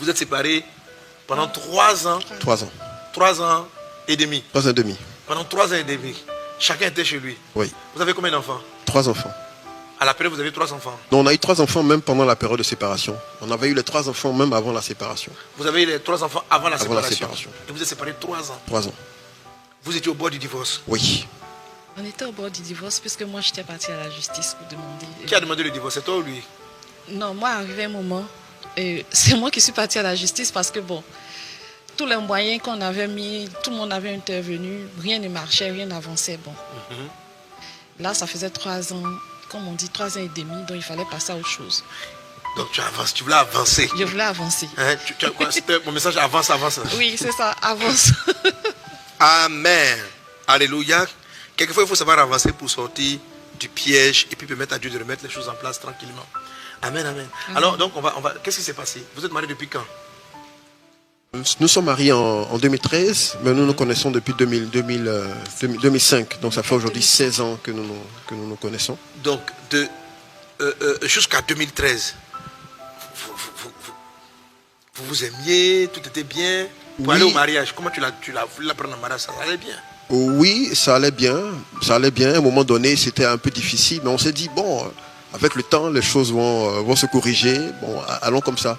vous êtes séparés pendant 3 ans. 3 ans. 3 ans et demi. 3 ans et demi. Pendant 3 ans et demi. Chacun était chez lui. Oui. Vous avez combien d'enfants? 3 enfants. À la période, vous avez 3 enfants. Non, on a eu 3 enfants même pendant la période de séparation. On avait eu les 3 enfants même avant la séparation. Vous avez eu les 3 enfants avant la Avant la séparation. séparation. Et vous êtes séparés 3 ans. 3 ans. Vous étiez au bord du divorce. Oui. On était au bord du divorce puisque moi j'étais partie à la justice pour demander. Qui a demandé le divorce? C'est toi ou lui? Non, moi arrivé un moment, c'est moi qui suis partie à la justice parce que bon, tous les moyens qu'on avait mis, tout le monde avait intervenu, rien ne marchait, rien n'avançait. Bon. Là, ça faisait 3 ans, comme on dit, 3 ans et demi, donc il fallait passer à autre chose. Donc tu avances, tu voulais avancer. Je voulais avancer. Hein, c'était mon message, avance, avance. Oui, c'est ça, avance. Amen. Alléluia. Quelquefois, il faut savoir avancer pour sortir du piège et puis permettre à Dieu de remettre les choses en place tranquillement. Amen, amen. Alors, donc, qu'est-ce qui s'est passé? Vous êtes mariés depuis quand? Nous sommes mariés en 2013, mais nous nous connaissons depuis 2005. Donc ça fait aujourd'hui 16 ans que nous nous connaissons. Donc, jusqu'à 2013, vous vous aimiez, tout était bien. Pour aller au mariage, comment tu l'as voulu la prendre en mariage? Ça allait bien? Oui, ça allait bien. Ça allait bien. À un moment donné, c'était un peu difficile, mais on s'est dit, bon, avec le temps, les choses vont se corriger. Bon, allons comme ça.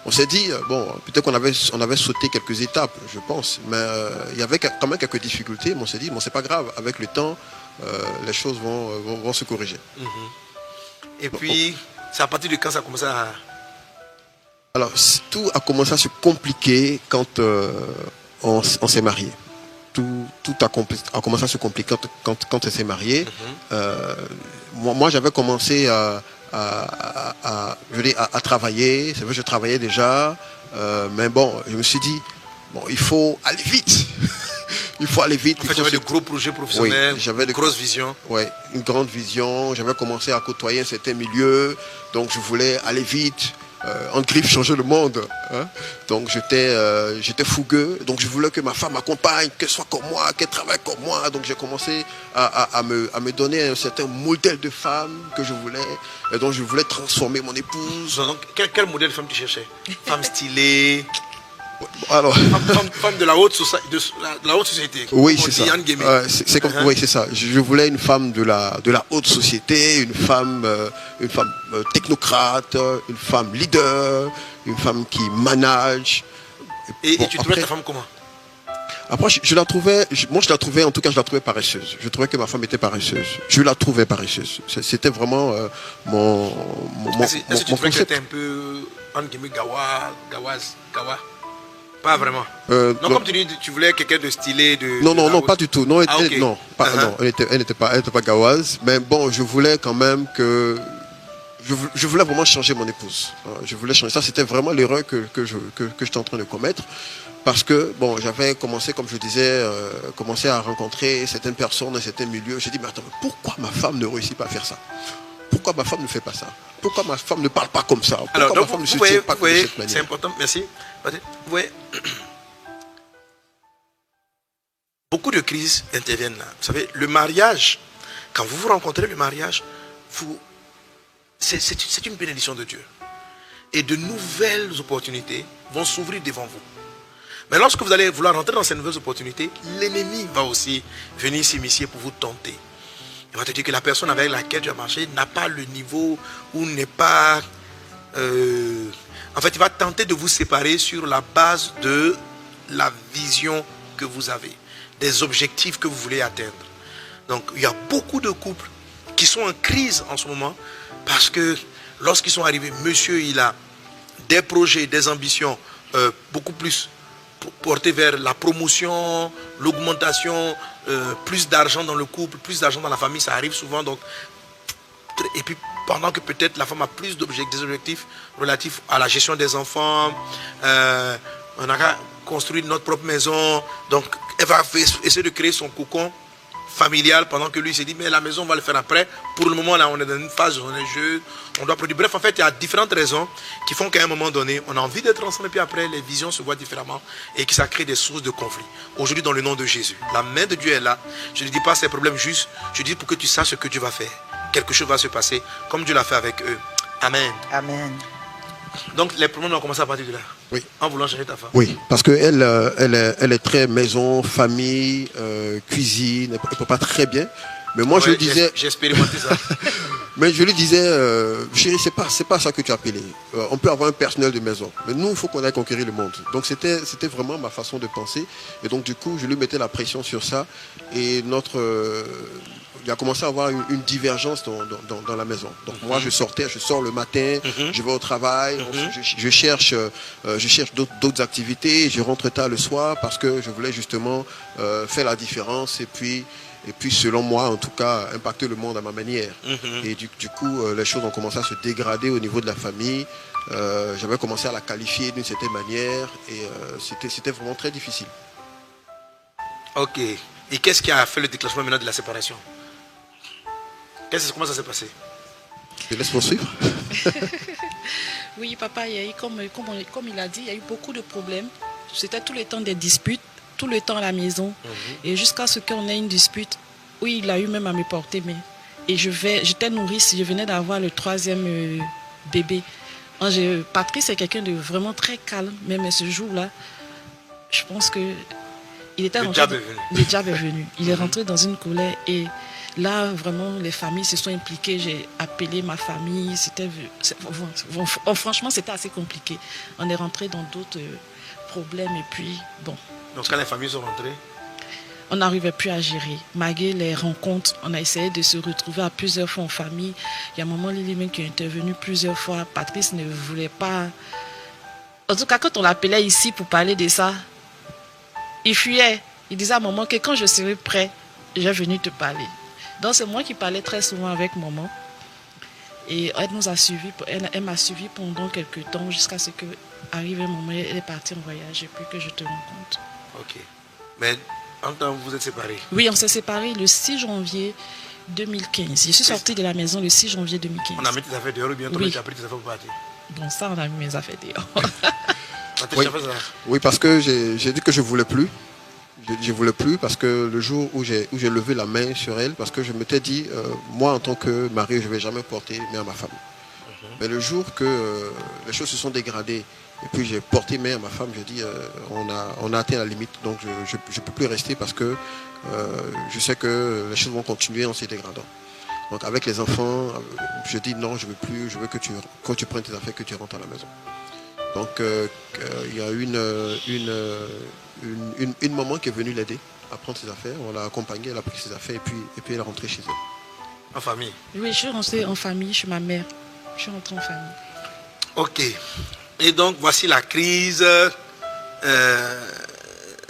On s'est dit, bon, peut-être qu'on avait sauté quelques étapes, je pense, mais il y avait quand même quelques difficultés, mais on s'est dit, bon, c'est pas grave, avec le temps, les choses vont se corriger. Et puis, c'est à partir de quand ça a commencé à... Alors, tout a commencé à se compliquer quand on s'est marié. Tout a commencé à se compliquer quand on s'est marié. Moi, j'avais commencé à travailler. C'est vrai, je travaillais déjà, mais bon, je me suis dit, bon, il faut aller vite. Il faut aller vite. En fait, j'avais de gros projets professionnels, oui, j'avais une grosse vision. Oui, une grande vision. J'avais commencé à côtoyer un certain milieu, donc je voulais aller vite. En griffe, changer le monde. Hein. Donc j'étais fougueux. Donc je voulais que ma femme m'accompagne, qu'elle soit comme moi, qu'elle travaille comme moi. Donc j'ai commencé à me donner un certain modèle de femme que je voulais. Et donc je voulais transformer mon épouse. Donc, quel modèle de femme tu cherchais? Femme stylée? Alors, femme de la haute société. Oui, c'est ça. Oui, c'est ça. Je voulais une femme de la haute société, une femme technocrate, une femme leader, une femme qui manage. Et tu trouvais ta femme comment? Après, je la trouvais paresseuse. Je trouvais que ma femme était paresseuse. Je la trouvais paresseuse. C'était vraiment mon Est-ce que tu trouvais qu'elle était un peu, entre guillemets, gawa? Pas vraiment. Non, comme tu dis, tu voulais quelqu'un de stylé. Non, pas du tout. Non, okay. Non, elle n'était pas gawaze. Mais bon, je voulais quand même que... Je voulais vraiment changer mon épouse. Je voulais changer. Ça, c'était vraiment l'erreur que j'étais en train de commettre. Parce que, bon, j'avais commencé, comme je disais, à rencontrer certaines personnes dans certains milieux. J'ai dit, mais attends, pourquoi ma femme ne réussit pas à faire ça? Pourquoi ma femme ne fait pas ça? Pourquoi ma femme ne parle pas comme ça? Pourquoi alors, ma femme ne se tient pas de cette manière? C'est important, merci. Vous voyez, beaucoup de crises interviennent là. Vous savez, le mariage, quand vous vous rencontrez, le mariage, c'est une bénédiction de Dieu. Et de nouvelles opportunités vont s'ouvrir devant vous. Mais lorsque vous allez vouloir rentrer dans ces nouvelles opportunités, l'ennemi va aussi venir s'immiscer pour vous tenter. Il va te dire que la personne avec laquelle tu as marché n'a pas le niveau ou n'est pas... En fait, il va tenter de vous séparer sur la base de la vision que vous avez, des objectifs que vous voulez atteindre. Donc, il y a beaucoup de couples qui sont en crise en ce moment parce que lorsqu'ils sont arrivés, monsieur, il a des projets, des ambitions beaucoup plus portées vers la promotion, l'augmentation, plus d'argent dans le couple, plus d'argent dans la famille, ça arrive souvent. Donc, et puis, pendant que peut-être la femme a plus des objectifs relatifs à la gestion des enfants, on a construit notre propre maison, donc elle va essayer de créer son cocon familial pendant que lui s'est dit mais la maison on va le faire après. Pour le moment là on est dans une phase où on est jeune, on doit produire. Bref, en fait il y a différentes raisons qui font qu'à un moment donné on a envie d'être ensemble et puis après les visions se voient différemment et que ça crée des sources de conflit. Aujourd'hui dans le nom de Jésus, la main de Dieu est là. Je ne dis pas ces problèmes juste, je dis pour que tu saches ce que Dieu va faire. Quelque chose va se passer comme Dieu l'a fait avec eux. Amen. Amen. Donc les problèmes ont commencé à partir de là. Oui. En voulant changer ta femme. Oui, parce qu'elle elle est très maison, famille, cuisine, elle ne peut pas très bien. Mais moi, je lui disais... J'ai expérimenté ça. Mais je lui disais, chérie, c'est pas ça que tu as appelé. On peut avoir un personnel de maison. Mais nous, il faut qu'on aille conquérir le monde. Donc, c'était vraiment ma façon de penser. Et donc, du coup, je lui mettais la pression sur ça. Et il a commencé à avoir une divergence dans la maison. Donc, moi, je sors le matin, je vais au travail, je cherche d'autres activités. Je rentre tard le soir parce que je voulais justement faire la différence. Et puis, selon moi, en tout cas, impacter le monde à ma manière. Et du coup, les choses ont commencé à se dégrader au niveau de la famille. J'avais commencé à la qualifier d'une certaine manière. Et c'était vraiment très difficile. Ok. Et qu'est-ce qui a fait le déclenchement maintenant de la séparation? Comment ça s'est passé? Je laisse poursuivre. Oui, papa, il y a eu, comme il a dit, il y a eu beaucoup de problèmes. C'était tout le temps des disputes, tout le temps à la maison. Et jusqu'à ce qu'on ait une dispute, oui, il a eu même à me porter main. Et j'étais nourrice, je venais d'avoir le 3e bébé. Patrice est quelqu'un de vraiment très calme, mais ce jour-là, je pense que le diable est venu. Il est rentré dans une colère et là, vraiment, les familles se sont impliquées. J'ai appelé ma famille. Franchement, c'était assez compliqué. On est rentré dans d'autres problèmes et puis, bon. Donc, quand les familles sont rentrées, on n'arrivait plus à gérer. Malgré les rencontres, on a essayé de se retrouver à plusieurs fois en famille. Il y a un moment, Lily même qui est intervenue plusieurs fois. Patrice ne voulait pas... En tout cas, quand on l'appelait ici pour parler de ça, il fuyait. Il disait à maman que quand je serai prêt, je vais venir te parler. Donc c'est moi qui parlais très souvent avec maman. Et elle nous a suivis, elle m'a suivi pendant quelques temps jusqu'à ce que arrive un moment, elle est partie en voyage et puis que je te rencontre. Ok. Mais en temps vous êtes séparés? Oui, on s'est séparés le 6 janvier 2015. Je suis sortie de la maison le 6 janvier 2015. On a mis tes affaires dehors ou bien oui. Tu as pris tes affaires pour partir? Bon, ça, on a mis mes affaires dehors. Oui, parce que j'ai dit que je ne voulais plus. Je ne voulais plus parce que le jour où j'ai levé la main sur elle, parce que je m'étais dit, moi en tant que mari, je ne vais jamais porter main à ma femme. Mais le jour que les choses se sont dégradées, et puis j'ai porté main à ma femme, j'ai dit, on a atteint la limite, donc je ne peux plus rester parce que je sais que les choses vont continuer en se dégradant. Donc avec les enfants, je dis non, je ne veux plus, je veux que quand tu prennes tes affaires, que tu rentres à la maison. Donc il y a une maman qui est venue l'aider à prendre ses affaires. On l'a accompagnée, elle a pris ses affaires et puis elle est rentrée chez elle. En famille? Oui, je suis rentrée en famille chez ma mère. Je suis rentrée en famille. Ok. Et donc voici la crise,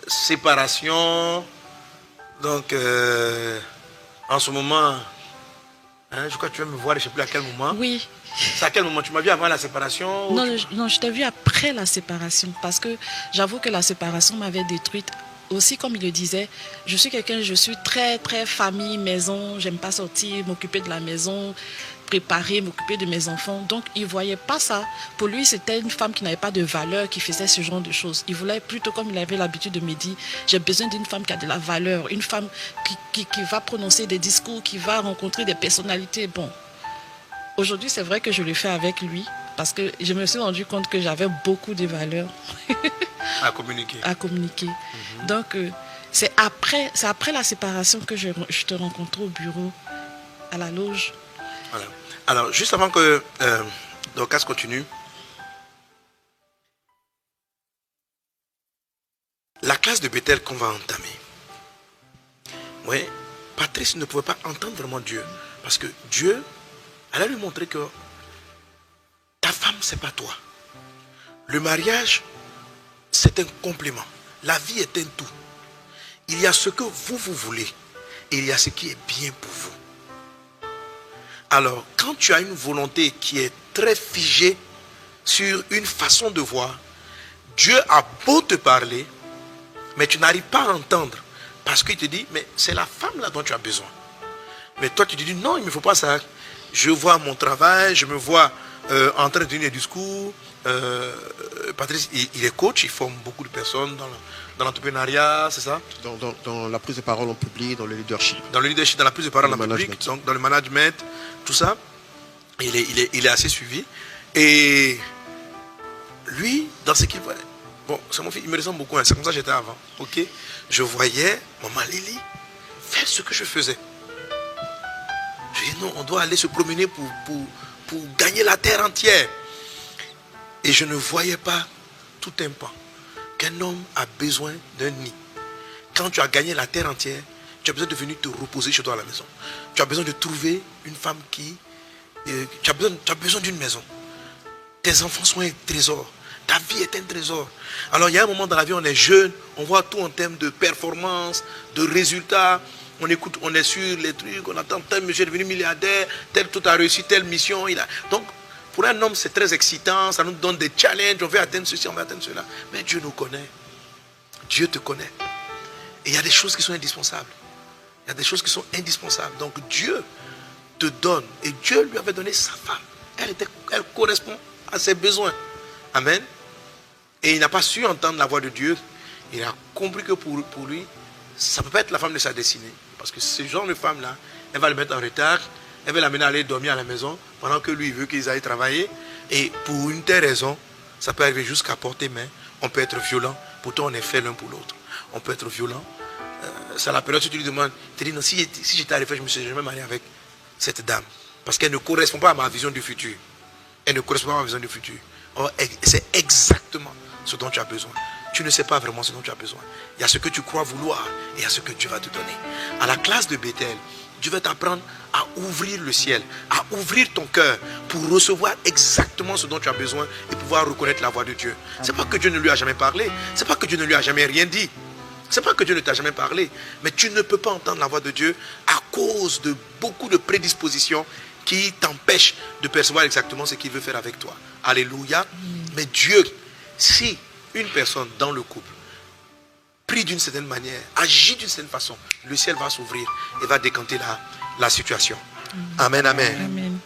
séparation. Donc en ce moment, je crois que tu vas me voir, je ne sais plus à quel moment. Oui. C'est à quel moment? Tu m'as vu avant la séparation? Non, je t'ai vu après la séparation. Parce que j'avoue que la séparation m'avait détruite. Aussi, comme il le disait, je suis très, très famille, maison. J'aime pas sortir, m'occuper de la maison, préparer, m'occuper de mes enfants. Donc, il ne voyait pas ça. Pour lui, c'était une femme qui n'avait pas de valeur, qui faisait ce genre de choses. Il voulait plutôt, comme il avait l'habitude de me dire, j'ai besoin d'une femme qui a de la valeur, une femme qui va prononcer des discours, qui va rencontrer des personnalités. Bon. Aujourd'hui, c'est vrai que je le fais avec lui parce que je me suis rendu compte que j'avais beaucoup de valeurs à communiquer. Donc, c'est après la séparation que je te rencontre au bureau, à la loge. Voilà. Alors, juste avant que Dorcas continue, la classe de Bethel qu'on va entamer. Oui, Patrice ne pouvait pas entendre vraiment Dieu parce que Dieu allait lui montrer que ta femme, c'est pas toi. Le mariage, c'est un complément. La vie est un tout. Il y a ce que vous voulez et il y a ce qui est bien pour vous. Alors, quand tu as une volonté qui est très figée sur une façon de voir, Dieu a beau te parler, mais tu n'arrives pas à entendre parce qu'il te dit, mais c'est la femme là dont tu as besoin. Mais toi, tu te dis, non, il ne me faut pas ça. Je vois mon travail, je me vois en train de donner des discours. Patrice, il est coach, il forme beaucoup de personnes dans l'entrepreneuriat, c'est ça? Dans la prise de parole en public, dans le leadership. Dans le leadership, dans la prise de parole en public, donc dans le management, tout ça. Il est assez suivi. Et lui, dans ce qu'il voyait, bon, c'est mon fils, il me ressemble beaucoup, hein, c'est comme ça que j'étais avant, ok? Je voyais maman Lily faire ce que je faisais. Je dis non, on doit aller se promener pour gagner la terre entière. Et je ne voyais pas tout un pan qu'un homme a besoin d'un nid. Quand tu as gagné la terre entière, tu as besoin de venir te reposer chez toi à la maison. Tu as besoin de trouver une femme qui... tu as besoin d'une maison. Tes enfants sont un trésor. Ta vie est un trésor. Alors il y a un moment dans la vie, on est jeune, on voit tout en termes de performance, de résultats. On écoute, on est sur les trucs, on attend tel monsieur est devenu milliardaire, tel tout a réussi, telle mission. Donc, pour un homme, c'est très excitant, ça nous donne des challenges, on veut atteindre ceci, on veut atteindre cela. Mais Dieu nous connaît. Dieu te connaît. Et il y a des choses qui sont indispensables. Il y a des choses qui sont indispensables. Donc Dieu te donne. Et Dieu lui avait donné sa femme. Elle correspond à ses besoins. Amen. Et il n'a pas su entendre la voix de Dieu. Il a compris que pour lui, ça ne peut pas être la femme de sa destinée. Parce que ce genre de femme-là, elle va le mettre en retard. Elle va l'amener à aller dormir à la maison pendant que lui veut qu'ils aillent travailler. Et pour une telle raison, ça peut arriver jusqu'à porter main. On peut être violent. Pourtant, on est fait l'un pour l'autre. On peut être violent. C'est à la période où tu lui demandes, tu dis non, si j'étais arrivé, je me serais jamais marié avec cette dame. Parce qu'elle ne correspond pas à ma vision du futur. Elle ne correspond pas à ma vision du futur. C'est exactement ce dont tu as besoin. Tu ne sais pas vraiment ce dont tu as besoin. Il y a ce que tu crois vouloir et il y a ce que Dieu va te donner. À la classe de Bethel, Dieu va t'apprendre à ouvrir le ciel, à ouvrir ton cœur pour recevoir exactement ce dont tu as besoin et pouvoir reconnaître la voix de Dieu. Ce n'est pas que Dieu ne lui a jamais parlé. Ce n'est pas que Dieu ne lui a jamais rien dit. Ce n'est pas que Dieu ne t'a jamais parlé. Mais tu ne peux pas entendre la voix de Dieu à cause de beaucoup de prédispositions qui t'empêchent de percevoir exactement ce qu'il veut faire avec toi. Alléluia. Mais Dieu, si une personne dans le couple prie d'une certaine manière, agit d'une certaine façon, le ciel va s'ouvrir et va décanter la situation. Amen, amen. Amen.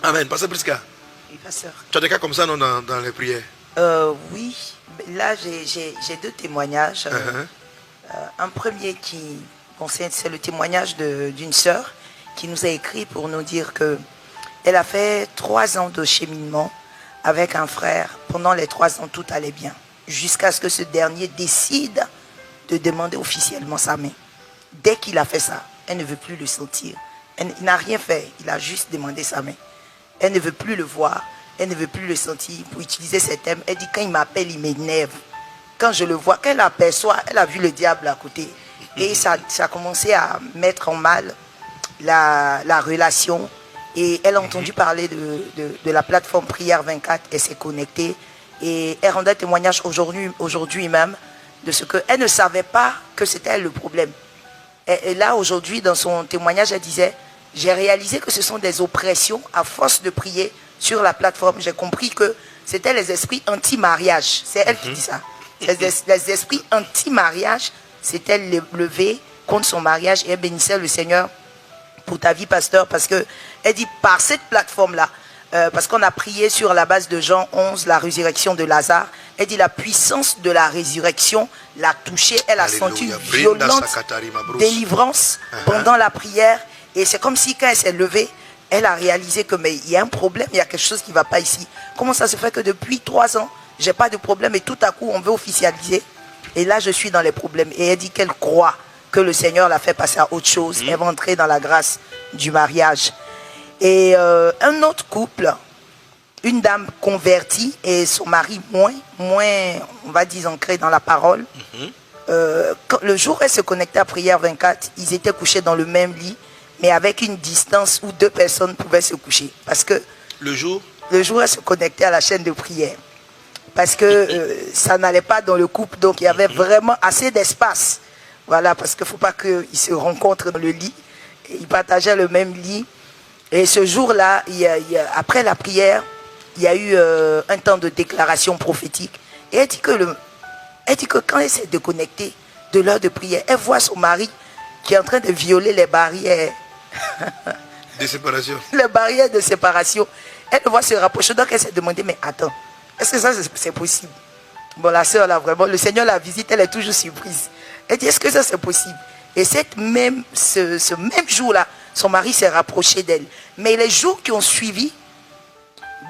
Amen. Pasteur Prisca, Oui, pasteur. tu as des cas comme ça non, dans les prières? Oui, là j'ai deux témoignages. Un premier qui concerne, c'est le témoignage d'une sœur qui nous a écrit pour nous dire que elle a fait 3 ans de cheminement avec un frère. Pendant les 3 ans, tout allait bien. Jusqu'à ce que ce dernier décide de demander officiellement sa main. Dès qu'il a fait ça, elle ne veut plus le sentir. Il n'a rien fait, il a juste demandé sa main. Elle ne veut plus le voir, elle ne veut plus le sentir. Pour utiliser ces termes, elle dit quand il m'appelle, il m'énerve. Quand je le vois, quand elle aperçoit, elle a vu le diable à côté. Et ça a commencé à mettre en mal la relation. Et elle a entendu parler de la plateforme Prière 24. Elle s'est connectée. Et elle rendait témoignage aujourd'hui même de ce qu'elle ne savait pas que c'était elle le problème. Et là, aujourd'hui, dans son témoignage, elle disait, j'ai réalisé que ce sont des oppressions à force de prier sur la plateforme. J'ai compris que c'était les esprits anti-mariage. C'est elle qui dit ça. Les esprits anti-mariage s'étaient levés contre son mariage et elle bénissait le Seigneur pour ta vie, pasteur, parce que elle dit par cette plateforme-là, parce qu'on a prié sur la base de Jean 11, la résurrection de Lazare, elle dit la puissance de la résurrection l'a touchée, elle a senti une violente délivrance pendant la prière et c'est comme si quand elle s'est levée, elle a réalisé que mais il y a un problème, il y a quelque chose qui ne va pas ici. Comment ça se fait que depuis 3 ans, j'ai pas de problème et tout à coup on veut officialiser et là je suis dans les problèmes. Et elle dit qu'elle croit que le Seigneur l'a fait passer à autre chose. Elle va entrer dans la grâce du mariage. Et un autre couple, une dame convertie et son mari moins on va dire ancré dans la parole. Le jour où elle se connectait à Prière 24, ils étaient couchés dans le même lit mais avec une distance où 2 personnes pouvaient se coucher. Parce que le jour où elle se connectait à la chaîne de prière, parce que ça n'allait pas dans le couple, donc il y avait vraiment assez d'espace. Voilà, parce qu'il ne faut pas qu'ils se rencontrent dans le lit. Et ils partageaient le même lit. Et ce jour-là, après la prière, il y a eu un temps de déclaration prophétique. Et elle dit que quand elle s'est déconnectée de l'heure de prière, elle voit son mari qui est en train de violer les barrières. De séparation. Les barrières de séparation. Elle le voit se rapprocher. Donc elle s'est demandé, mais attends, est-ce que ça c'est possible? Bon, la sœur là, vraiment, le Seigneur la visite, elle est toujours surprise. Elle dit, est-ce que ça c'est possible? Et ce même jour-là, son mari s'est rapproché d'elle. Mais les jours qui ont suivi,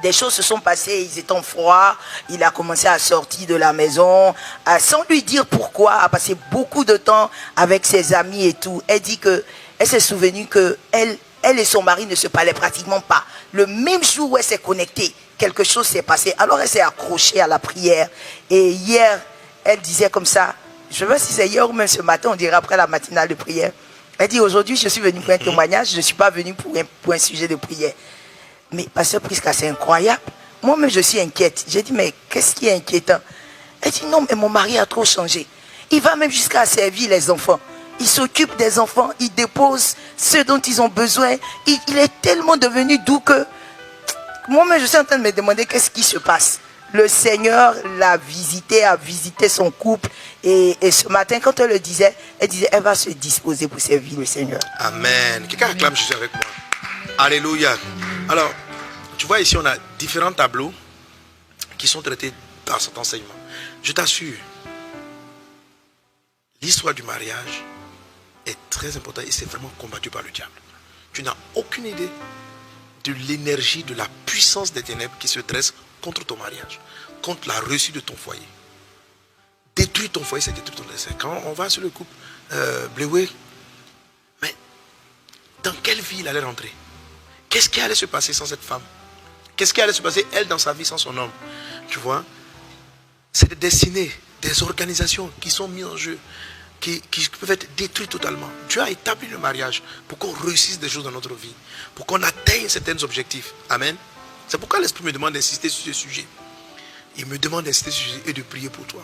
des choses se sont passées, ils étaient en froid, il a commencé à sortir de la maison, sans lui dire pourquoi, a passé beaucoup de temps avec ses amis et tout. Elle dit que elle s'est souvenue que elle et son mari ne se parlaient pratiquement pas. Le même jour où elle s'est connectée, quelque chose s'est passé. Alors elle s'est accrochée à la prière. Et hier, elle disait comme ça, je ne sais pas si c'est hier ou même ce matin, on dirait après la matinale de prière. Elle dit, aujourd'hui, je suis venue pour un témoignage, je ne suis pas venue pour un sujet de prière. Mais Pasteur Prisca, c'est incroyable. Moi-même, je suis inquiète. J'ai dit, mais qu'est-ce qui est inquiétant? Elle dit, non, mais mon mari a trop changé. Il va même jusqu'à servir les enfants. Il s'occupe des enfants, il dépose ceux dont ils ont besoin. Il est tellement devenu doux que moi-même, je suis en train de me demander qu'est-ce qui se passe. Le Seigneur l'a visité, a visité son couple. Et ce matin, quand elle le disait, elle va se disposer pour servir le Seigneur. Amen. Quelqu'un acclame Jésus avec moi. Alléluia. Alors, tu vois ici, on a différents tableaux qui sont traités par cet enseignement. Je t'assure, l'histoire du mariage est très importante et c'est vraiment combattu par le diable. Tu n'as aucune idée de l'énergie, de la puissance des ténèbres qui se dresse contre ton mariage, contre la réussite de ton foyer. Détruire ton foyer, c'est détruire ton destin. Quand on va sur le couple Blewé, mais dans quelle vie il allait rentrer? Qu'est-ce qui allait se passer sans cette femme? Qu'est-ce qui allait se passer, elle, dans sa vie sans son homme? Tu vois? C'est des destinées, des organisations qui sont mises en jeu, qui peuvent être détruites totalement. Dieu a établi le mariage pour qu'on réussisse des choses dans notre vie, pour qu'on atteigne certains objectifs. Amen. C'est pourquoi l'Esprit me demande d'insister sur ce sujet. Il me demande d'insister sur ce sujet et de prier pour toi.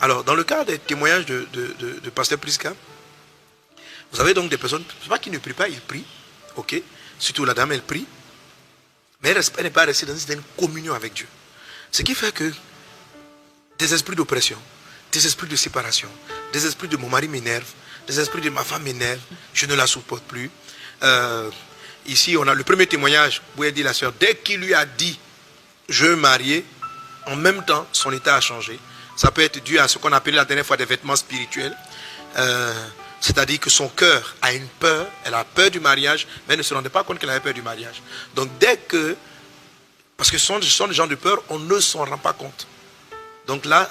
Alors, dans le cas des témoignages de Pasteur Prisca, vous avez donc des personnes, c'est pas qu'ils ne prient pas, ils prient, ok? Surtout la dame, elle prie, mais elle n'est pas restée dans une communion avec Dieu. Ce qui fait que des esprits d'oppression, des esprits de séparation, des esprits de mon mari m'énerve, des esprits de ma femme m'énerve, je ne la supporte plus. Ici, on a le premier témoignage où elle dit la sœur, dès qu'il lui a dit je veux marier, en même temps, son état a changé. Ça peut être dû à ce qu'on appelait la dernière fois des vêtements spirituels. C'est-à-dire que son cœur a une peur, elle a peur du mariage, mais elle ne se rendait pas compte qu'elle avait peur du mariage. Donc dès que, parce que ce sont des gens de peur, on ne s'en rend pas compte. Donc là,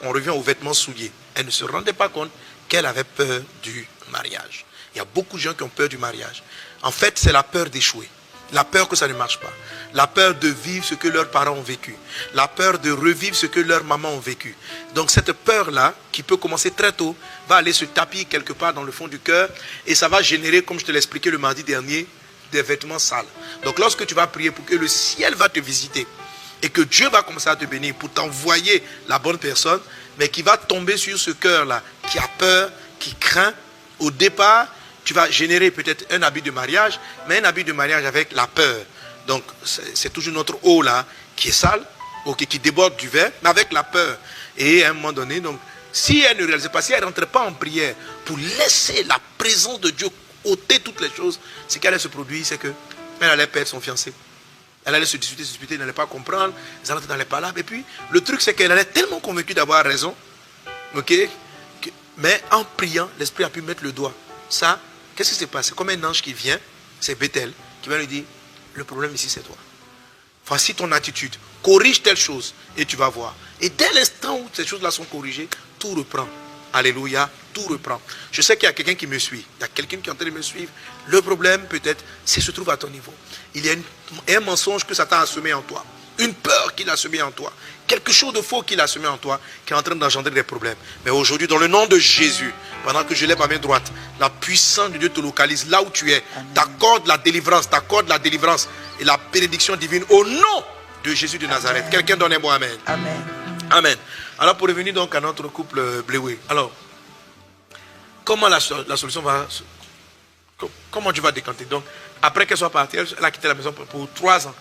on revient aux vêtements souillés. Elle ne se rendait pas compte qu'elle avait peur du mariage. Il y a beaucoup de gens qui ont peur du mariage. En fait, c'est la peur d'échouer. La peur que ça ne marche pas. La peur de vivre ce que leurs parents ont vécu. La peur de revivre ce que leurs mamans ont vécu. Donc cette peur-là, qui peut commencer très tôt, va aller se tapir quelque part dans le fond du cœur. Et ça va générer, comme je te l'ai expliqué le mardi dernier, des vêtements sales. Donc lorsque tu vas prier pour que le ciel va te visiter, et que Dieu va commencer à te bénir pour t'envoyer la bonne personne, mais qui va tomber sur ce cœur-là, qui a peur, qui craint, au départ, tu vas générer peut-être un habit de mariage, mais un habit de mariage avec la peur. Donc, c'est toujours notre eau là, qui est sale, qui déborde du verre, mais avec la peur. Et à un moment donné, donc, si elle ne réalisait pas, si elle ne rentrait pas en prière pour laisser la présence de Dieu ôter toutes les choses, ce qui allait se produire, c'est qu'elle allait perdre son fiancé. Elle allait se disputer, elle n'allait pas comprendre, elle allait dans les palabres. Et puis, le truc, c'est qu'elle allait tellement convaincue d'avoir raison, mais en priant, l'Esprit a pu mettre le doigt. Ça, qu'est-ce qui s'est passé? C'est comme un ange qui vient, c'est Bethel, qui va lui dire, le problème ici, c'est toi. Voici ton attitude, corrige telle chose, et tu vas voir. Et dès l'instant où ces choses-là sont corrigées, tout reprend. Alléluia, tout reprend. Je sais qu'il y a quelqu'un qui me suit. Il y a quelqu'un qui est en train de me suivre. Le problème, peut-être, c'est se trouve à ton niveau. Il y a un mensonge que Satan a semé en toi. Une peur qu'il a semé en toi. Quelque chose de faux qu'il a semé en toi, qui est en train d'engendrer des problèmes. Mais aujourd'hui, dans le nom de Jésus, pendant que je lève ma main droite, la puissance de Dieu te localise là où tu es. T'accorde la délivrance, et la bénédiction divine au nom de Jésus de Nazareth. Quelqu'un donnez-moi amen. Amen. Amen. Alors pour revenir donc à notre couple Blewé. Alors, comment la solution va... Comment tu vas décanter? Donc, après qu'elle soit partie, elle a quitté la maison pour 3 ans.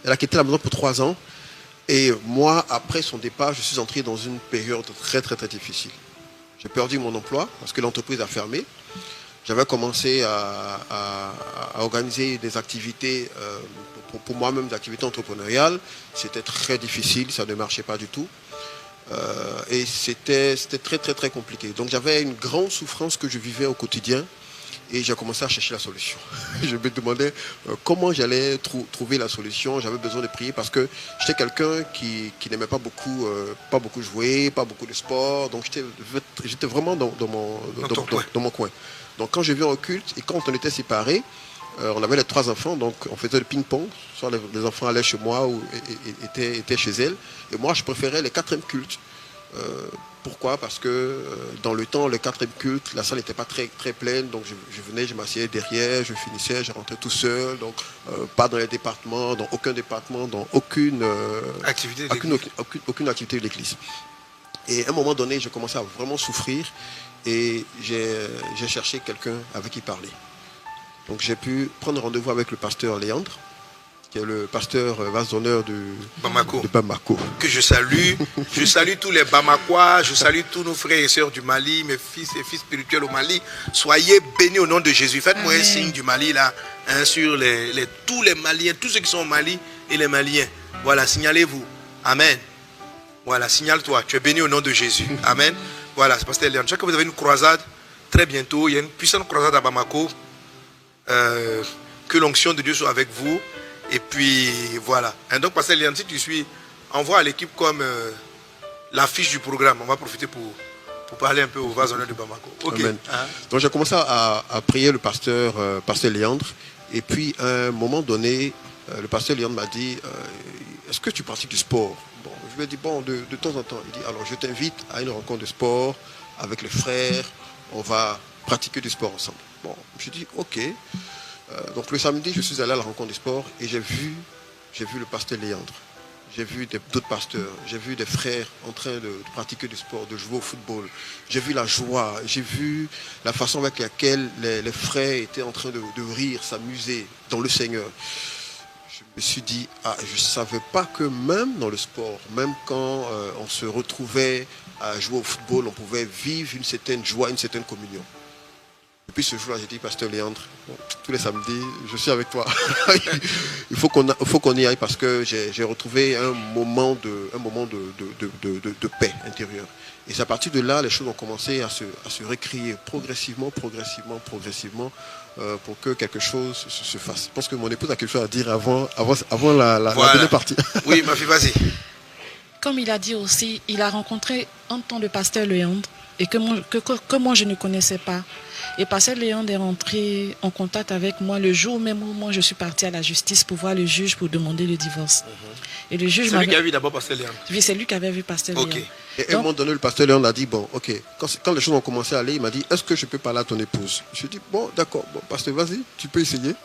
Elle a quitté la maison pour 3 ans. Et moi, après son départ, je suis entré dans une période très, très, très difficile. J'ai perdu mon emploi parce que l'entreprise a fermé. J'avais commencé à organiser des activités, pour moi-même, des activités entrepreneuriales. C'était très difficile, ça ne marchait pas du tout. Et c'était très, très, très compliqué. Donc j'avais une grande souffrance que je vivais au quotidien. Et j'ai commencé à chercher la solution. Je me demandais comment j'allais trouver la solution. J'avais besoin de prier parce que j'étais quelqu'un qui n'aimait pas beaucoup jouer, pas beaucoup de sport. Donc j'étais vraiment dans mon coin. Donc quand je viens au culte et quand on était séparés, on avait les 3 enfants, donc on faisait le ping-pong. Soit les enfants allaient chez moi ou étaient chez elles. Et moi, je préférais les 4e cultes. Pourquoi? Parce que dans le temps, le 4e culte, la salle n'était pas très, très pleine. Donc je venais, je m'asseyais derrière, je finissais, je rentrais tout seul. Donc pas dans les départements, dans aucun département, dans aucune activité de l'église. Et à un moment donné, j'ai commencé à vraiment souffrir. Et j'ai cherché quelqu'un avec qui parler. Donc j'ai pu prendre rendez-vous avec le pasteur Léandre, qui est le pasteur vase d'honneur de Bamako. Que je salue. Je salue tous les Bamakois, je salue tous nos frères et sœurs du Mali, mes fils et filles spirituels au Mali. Soyez bénis au nom de Jésus. Faites-moi un signe du Mali là, sur tous les Maliens, tous ceux qui sont au Mali et les Maliens. Voilà, signalez-vous. Amen. Voilà, signale-toi. Tu es béni au nom de Jésus. Amen. Voilà, c'est pasteur Léandre. Je sais que vous avez une croisade très bientôt. Il y a une puissante croisade à Bamako. Que l'onction de Dieu soit avec vous. Et puis voilà. Et donc, pasteur Léandre, si tu suis, envoie à l'équipe comme l'affiche du programme. On va profiter pour parler un peu au vase d'honneur de Bamako. Ok. Amen. Donc j'ai commencé à prier le pasteur Léandre. Et puis à un moment donné, le pasteur Léandre m'a dit est-ce que tu pratiques du sport? Bon, je lui ai dit bon, de temps en temps. Il dit alors je t'invite à une rencontre de sport avec les frères. On va pratiquer du sport ensemble. Bon, je dis ok. Donc le samedi, je suis allé à la rencontre du sport et j'ai vu le pasteur Léandre. J'ai vu d'autres pasteurs, j'ai vu des frères en train de pratiquer du sport, de jouer au football. J'ai vu la joie, j'ai vu la façon avec laquelle les frères étaient en train de rire, s'amuser dans le Seigneur. Je me suis dit, je ne savais pas que même dans le sport, même quand on se retrouvait à jouer au football, on pouvait vivre une certaine joie, une certaine communion. Depuis ce jour-là, j'ai dit, pasteur Léandre, tous les samedis, je suis avec toi. Il faut qu'on y aille parce que j'ai retrouvé un moment de paix intérieure. Et c'est à partir de là, les choses ont commencé à se récrier progressivement, pour que quelque chose se fasse. Je pense que mon épouse a quelque chose à dire avant la dernière partie. Oui, ma fille, vas-y. Comme il a dit aussi, il a rencontré un temps le pasteur Léandre et que moi je ne connaissais pas. Et pasteur Léandre est rentré en contact avec moi le jour même où moi je suis partie à la justice pour voir le juge pour demander le divorce. Et le juge c'est lui qui a vu d'abord pasteur Léandre. Oui, c'est lui qui avait vu pasteur Léandre. Et à un moment donné, le pasteur Léandre a dit, bon, ok, quand les choses ont commencé à aller, il m'a dit, est-ce que je peux parler à ton épouse? Je lui ai dit, bon, d'accord, bon, pasteur, vas-y, tu peux essayer.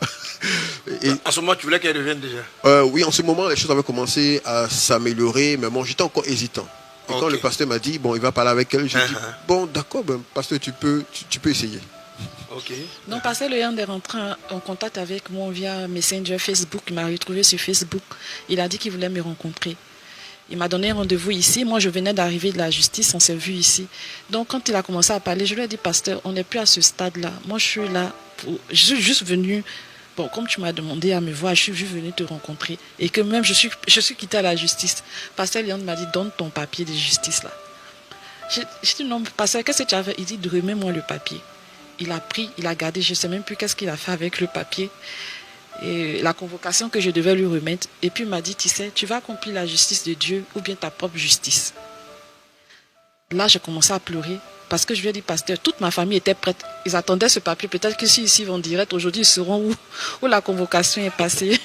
Et en ce moment, tu voulais qu'elle revienne déjà? Oui, en ce moment, les choses avaient commencé à s'améliorer, mais bon, j'étais encore hésitant. Et quand le pasteur m'a dit, bon, il va parler avec elle, j'ai dit, bon, d'accord, ben, pasteur, tu peux essayer. Okay. Donc, pasteur Léandre est rentré en contact avec moi via Messenger Facebook. Il m'a retrouvé sur Facebook. Il a dit qu'il voulait me rencontrer. Il m'a donné un rendez-vous ici. Moi, je venais d'arriver de la justice. On s'est vu ici. Donc, quand il a commencé à parler, je lui ai dit, pasteur, on n'est plus à ce stade-là. Moi, je suis là. Je suis juste venu. Bon, comme tu m'as demandé à me voir, je suis juste venu te rencontrer. Et que même, je suis quitté à la justice. Pasteur Léandre m'a dit, donne ton papier de justice là. J'ai dit, non, pasteur, qu'est-ce que tu as fait? Il dit, remets-moi le papier. Il a pris, il a gardé, je ne sais même plus qu'est-ce qu'il a fait avec le papier. Et la convocation que je devais lui remettre. Et puis il m'a dit, tu sais, tu vas accomplir la justice de Dieu ou bien ta propre justice. Là, j'ai commencé à pleurer parce que je lui ai dit, pasteur, toute ma famille était prête. Ils attendaient ce papier. Peut-être que s'ils ici vont direct, aujourd'hui, ils sauront où la convocation est passée.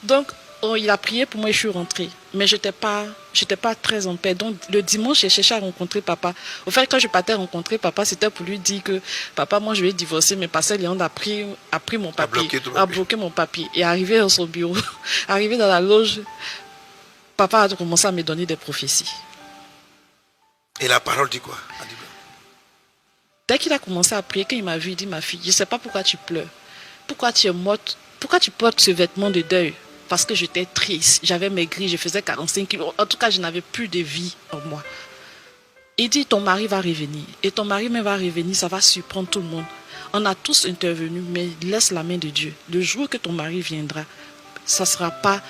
Donc, il a prié pour moi et je suis rentrée. Mais je n'étais pas très en paix. Donc, le dimanche, j'ai cherché à rencontrer papa. Au fait, quand je partais rencontrer papa, c'était pour lui dire que papa, moi, je vais divorcer. Mais pasteur Léandre a pris mon papier, a bloqué mon papier. Et arrivé dans son bureau, arrivé dans la loge, papa a commencé à me donner des prophéties. Et la parole dit quoi? Dès qu'il a commencé à prier, quand il m'a vu, il dit, ma fille, je ne sais pas pourquoi tu pleures. Pourquoi tu es morte? Pourquoi tu portes ce vêtement de deuil? Parce que j'étais triste, j'avais maigri, je faisais 45 kilos. En tout cas, je n'avais plus de vie en moi. Il dit, ton mari va revenir. Et ton mari même va revenir, ça va surprendre tout le monde. On a tous intervenu, mais laisse la main de Dieu. Le jour que ton mari viendra, ça ne sera pas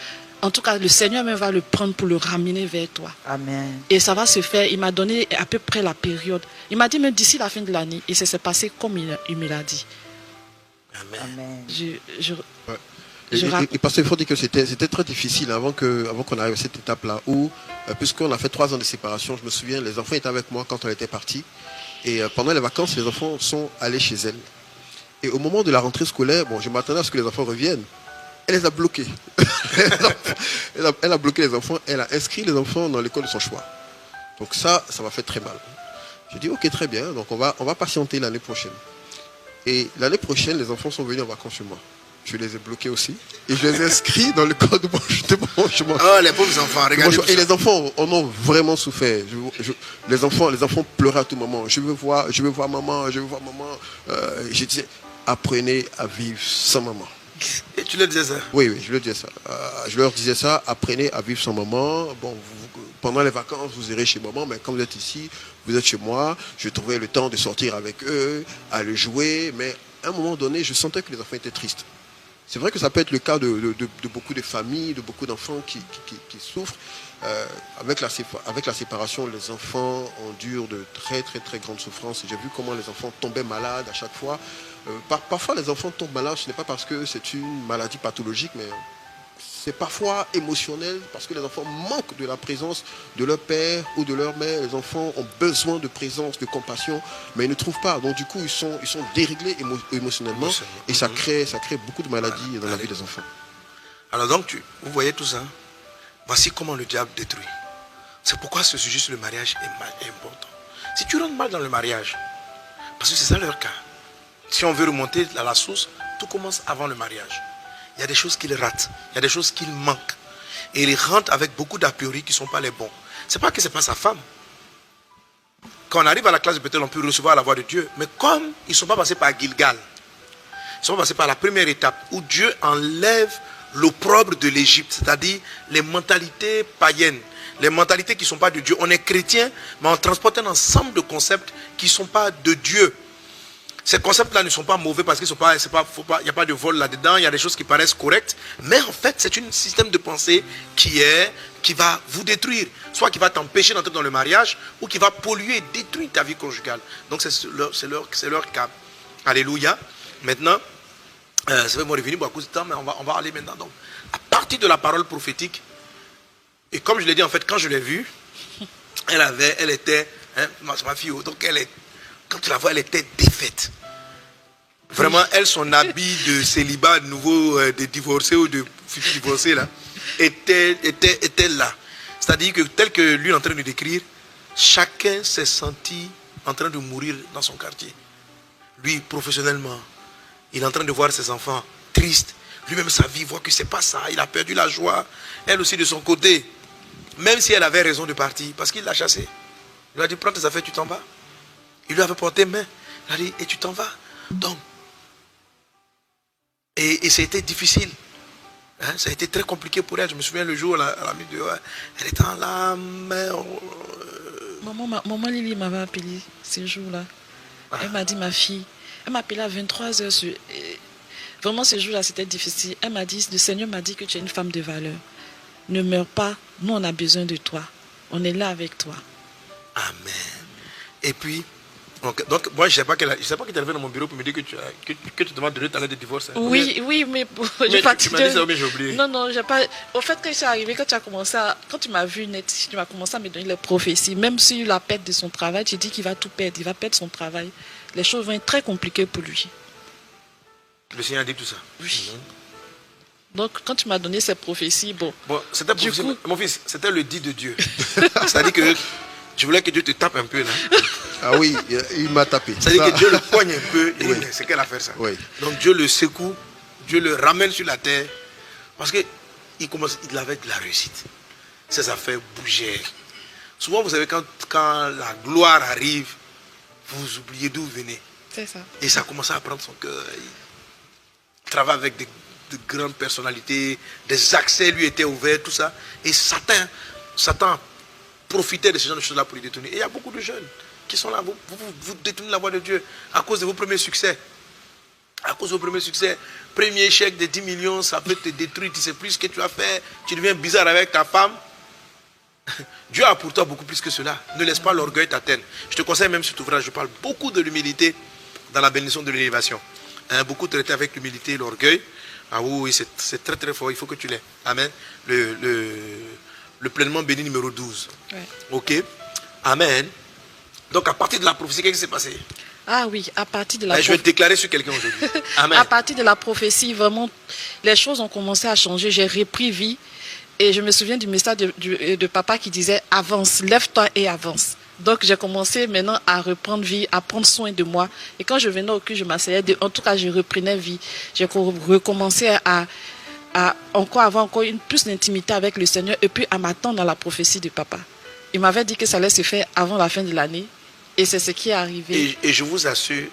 En tout cas, le Seigneur même va le prendre pour le ramener vers toi. Amen. Et ça va se faire. Il m'a donné à peu près la période. Il m'a dit même d'ici la fin de l'année. Et ça s'est passé comme il me l'a dit. Amen. Amen. Et parce qu'il faut dire que c'était très difficile avant qu'on arrive à cette étape-là où, puisqu'on a fait 3 ans de séparation, je me souviens, les enfants étaient avec moi quand on était partis. Et pendant les vacances, les enfants sont allés chez elle. Et au moment de la rentrée scolaire, bon, je m'attendais à ce que les enfants reviennent. Elle les a bloqués. elle a bloqué les enfants. Elle a inscrit les enfants dans l'école de son choix. Donc ça m'a fait très mal. J'ai dit, ok, très bien. Donc on va patienter l'année prochaine. Et l'année prochaine, les enfants sont venus en vacances chez moi. Je les ai bloqués aussi. Et je les ai inscrits dans le code de mon chemin. Oh, les pauvres enfants, regardez. Et les enfants en ont vraiment souffert. Les enfants pleuraient à tout moment. Je veux voir maman, je veux voir maman. Je disais, apprenez à vivre sans maman. Et tu leur disais ça? Oui, je leur disais ça. Je leur disais ça, apprenez à vivre sans maman. Bon, pendant les vacances, vous irez chez maman, mais quand vous êtes ici, vous êtes chez moi. Je trouvais le temps de sortir avec eux, aller jouer. Mais à un moment donné, je sentais que les enfants étaient tristes. C'est vrai que ça peut être le cas de beaucoup de familles, de beaucoup d'enfants qui souffrent. Avec la séparation, les enfants endurent de très très très grandes souffrances. J'ai vu comment les enfants tombaient malades à chaque fois. Parfois les enfants tombent malades, ce n'est pas parce que c'est une maladie pathologique, mais c'est parfois émotionnel, parce que les enfants manquent de la présence de leur père ou de leur mère. Les enfants ont besoin de présence, de compassion, mais ils ne trouvent pas. Donc du coup, ils sont déréglés émotionnellement, et ça crée beaucoup de maladies dans la vie des enfants. Alors donc, vous voyez tout ça. Voici comment le diable détruit. C'est pourquoi ce sujet sur le mariage est important. Si tu rentres mal dans le mariage, parce que c'est ça leur cas. Si on veut remonter à la source, tout commence avant le mariage. Il y a des choses qu'ils ratent, il y a des choses qu'ils manquent. Et ils rentrent avec beaucoup d'a priori qui ne sont pas les bons. Ce n'est pas que ce n'est pas sa femme. Quand on arrive à la classe de Bethel, on peut recevoir la voix de Dieu. Mais comme ils ne sont pas passés par Gilgal, ils ne sont pas passés par la première étape où Dieu enlève l'opprobre de l'Égypte, c'est-à-dire les mentalités païennes, les mentalités qui ne sont pas de Dieu. On est chrétien, mais on transporte un ensemble de concepts qui ne sont pas de Dieu. Ces concepts-là ne sont pas mauvais parce qu'il n'y a pas de vol là-dedans, il y a des choses qui paraissent correctes, mais en fait, c'est un système de pensée qui va vous détruire, soit qui va t'empêcher d'entrer dans le mariage, ou qui va polluer, détruire ta vie conjugale. Donc c'est leur cas. Alléluia. Maintenant, ça fait mon revenu à cause du temps, mais on va aller maintenant. Donc, à partir de la parole prophétique, et comme je l'ai dit, en fait, quand je l'ai vue, elle était, ma fille, donc quand tu la vois, elle était défaite. Vraiment, elle, son habit de célibat nouveau, de divorcé ou de futur divorcé, là, était là. C'est-à-dire que, tel que lui est en train de décrire, chacun s'est senti en train de mourir dans son quartier. Lui, professionnellement, il est en train de voir ses enfants tristes. Lui-même, sa vie, voit que ce n'est pas ça. Il a perdu la joie. Elle aussi, de son côté, même si elle avait raison de partir, parce qu'il l'a chassée. Il lui a dit, prends tes affaires, tu t'en vas. Il lui avait porté main. Il a dit, et tu t'en vas. Donc, et ça a été difficile. Hein, ça a été très compliqué pour elle. Je me souviens le jour, elle a mis dehors. Elle était en larmes. Maman Lily m'avait appelé ce jour-là. Elle m'a dit, ma fille, elle m'a appelé à 23h. Vraiment, ce jour-là, c'était difficile. Elle m'a dit, le Seigneur m'a dit que tu es une femme de valeur. Ne meurs pas. Nous, on a besoin de toi. On est là avec toi. Amen. Et puis, donc moi, je ne sais pas qu'elle est arrivée dans mon bureau pour me dire que tu demandes de donner ta lettre de divorce. Hein. Oui, mais tu m'as dit ça, mais j'ai oublié. Non, j'ai pas. Au fait, quand je suis arrivée, quand tu m'as vu net, tu m'as commencé à me donner les prophéties. Même sur la perte de son travail, tu dis qu'il va tout perdre. Il va perdre son travail. Les choses vont être très compliquées pour lui. Le Seigneur a dit tout ça. Oui. Donc, quand tu m'as donné ces prophéties, bon c'était mon fils, c'était le dit de Dieu. C'est-à-dire que je voulais que Dieu te tape un peu là. Ah oui, il m'a tapé. C'est-à-dire que Dieu le poigne un peu et oui. C'est qu'elle a fait ça. Oui. Donc Dieu le secoue, Dieu le ramène sur la terre. Parce qu'il avait de la réussite. Ses affaires bougeaient. Souvent, vous savez, quand la gloire arrive, vous oubliez d'où vous venez. C'est ça. Et ça a commencé à prendre son cœur. Il travaille avec de grandes personnalités, des accès lui étaient ouverts, tout ça. Et Satan profitait de ce genre de choses-là pour les détourner. Et il y a beaucoup de jeunes qui sont là, vous détournez la voix de Dieu à cause de vos premiers succès. À cause du premier succès, premier chèque de 10 millions, ça peut te détruire, tu ne sais plus ce que tu as fait, tu deviens bizarre avec ta femme. Dieu a pour toi beaucoup plus que cela. Ne laisse pas l'orgueil t'atteindre. Je te conseille même cet ouvrage, je parle beaucoup de l'humilité dans la bénédiction de l'élévation. Beaucoup traité avec l'humilité et l'orgueil. Ah oui, c'est très très fort, il faut que tu l'aies. Amen. Le pleinement béni numéro 12. Ouais. Ok. Amen. Donc à partir de la prophétie, qu'est-ce qui s'est passé? Ah oui, à partir de la Je vais te déclarer sur quelqu'un aujourd'hui. Amen. À partir de la prophétie, vraiment, les choses ont commencé à changer. J'ai repris vie. Et je me souviens du message de papa qui disait « Avance, lève-toi et avance ». Donc j'ai commencé maintenant à reprendre vie, à prendre soin de moi. Et quand je venais au culte, je m'asseyais, en tout cas je reprenais vie. J'ai recommencé à avoir encore plus d'intimité avec le Seigneur et puis à m'attendre à la prophétie de papa. Il m'avait dit que ça allait se faire avant la fin de l'année. Et c'est ce qui est arrivé. Et je vous assure,